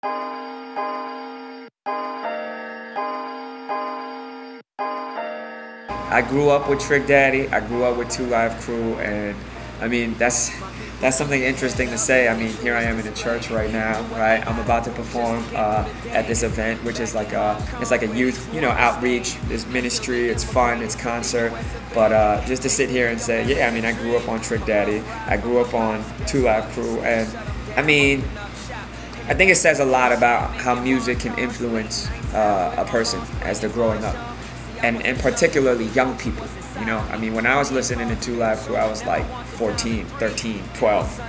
I grew up with Trick Daddy, I grew up with 2 Live Crew, and I mean, that's something interesting to say. I mean, here I am in a church right now, right? I'm about to perform at this event, which is like it's like a youth, outreach. It's ministry, it's fun, it's concert. But just to sit here and say, yeah, I mean, I grew up on Trick Daddy, I grew up on 2 Live Crew, and I mean, I think it says a lot about how music can influence a person as they're growing up, and particularly young people. I mean, when I was listening to 2 Live Crew, I was like 14, 13, 12.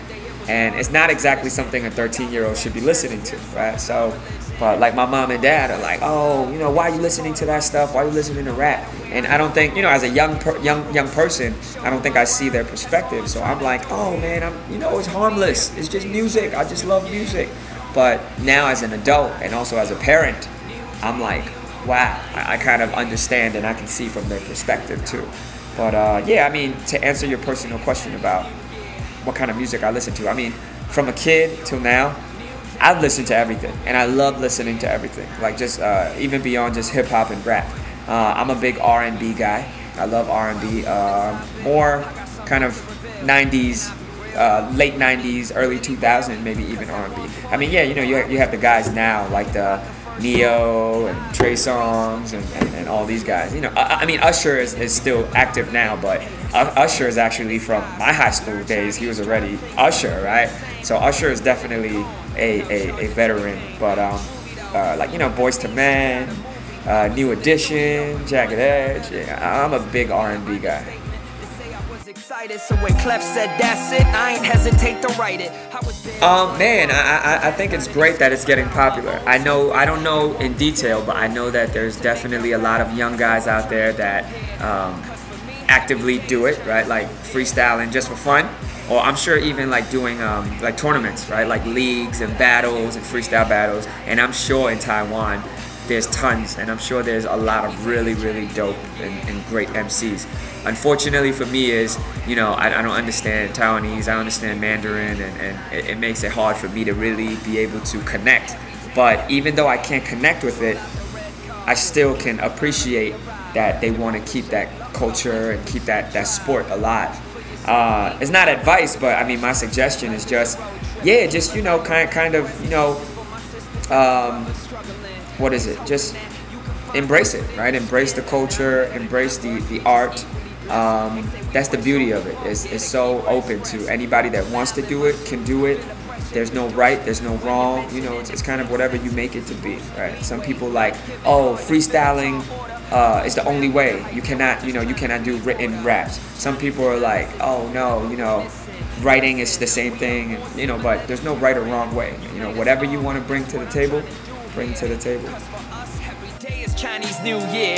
And it's not exactly something a 13-year-old should be listening to, right? So, but like my mom and dad are like, oh, why are you listening to that stuff? Why are you listening to rap? And I don't think, as a young person, I don't think I see their perspective. So I'm like, oh man, it's harmless. It's just music. I just love music. But now as an adult and also as a parent, I'm like, wow, I kind of understand and I can see from their perspective too. But yeah, I mean, to answer your personal question about what kind of music I listen to, I mean, from a kid till now, I listen to everything, and I love listening to everything, like just even beyond just hip hop and rap. I'm a big R&B guy. I love R&B, more kind of 90s, late 90s, early 2000s, maybe even R&B. I mean, yeah, you have the guys now like the Neo and Trey Songz and all these guys. I mean, Usher is still active now, but Usher is actually from my high school days. He was already Usher, right? So Usher is definitely a veteran. But like Boyz II Men, New Edition, Jagged Edge. Yeah, I'm a big R&B guy. So when Clef said that's it, I ain't hesitate to write it. Man, I think it's great that it's getting popular. I don't know in detail, but I know that there's definitely a lot of young guys out there that actively do it, right? Like freestyling just for fun, or I'm sure even like doing like tournaments, right? Like leagues and battles and freestyle battles. And I'm sure in Taiwan there's tons, and I'm sure there's a lot of really, really dope and great MCs. Unfortunately for me is, I don't understand Taiwanese, I understand Mandarin, and it makes it hard for me to really be able to connect. But even though I can't connect with it, I still can appreciate that they want to keep that culture and keep that sport alive. It's not advice, but I mean, my suggestion is just, yeah, just, kind of, what is it? Just embrace it, right? Embrace the culture, embrace the art. That's the beauty of it. It's so open to anybody that wants to do it, can do it. There's no right, there's no wrong. It's kind of whatever you make it to be, right? Some people like, oh, freestyling is the only way. You cannot do written raps. Some people are like, oh no, writing is the same thing, but there's no right or wrong way. Whatever you want to bring to the table, bring to the table. Every day is Chinese New Year.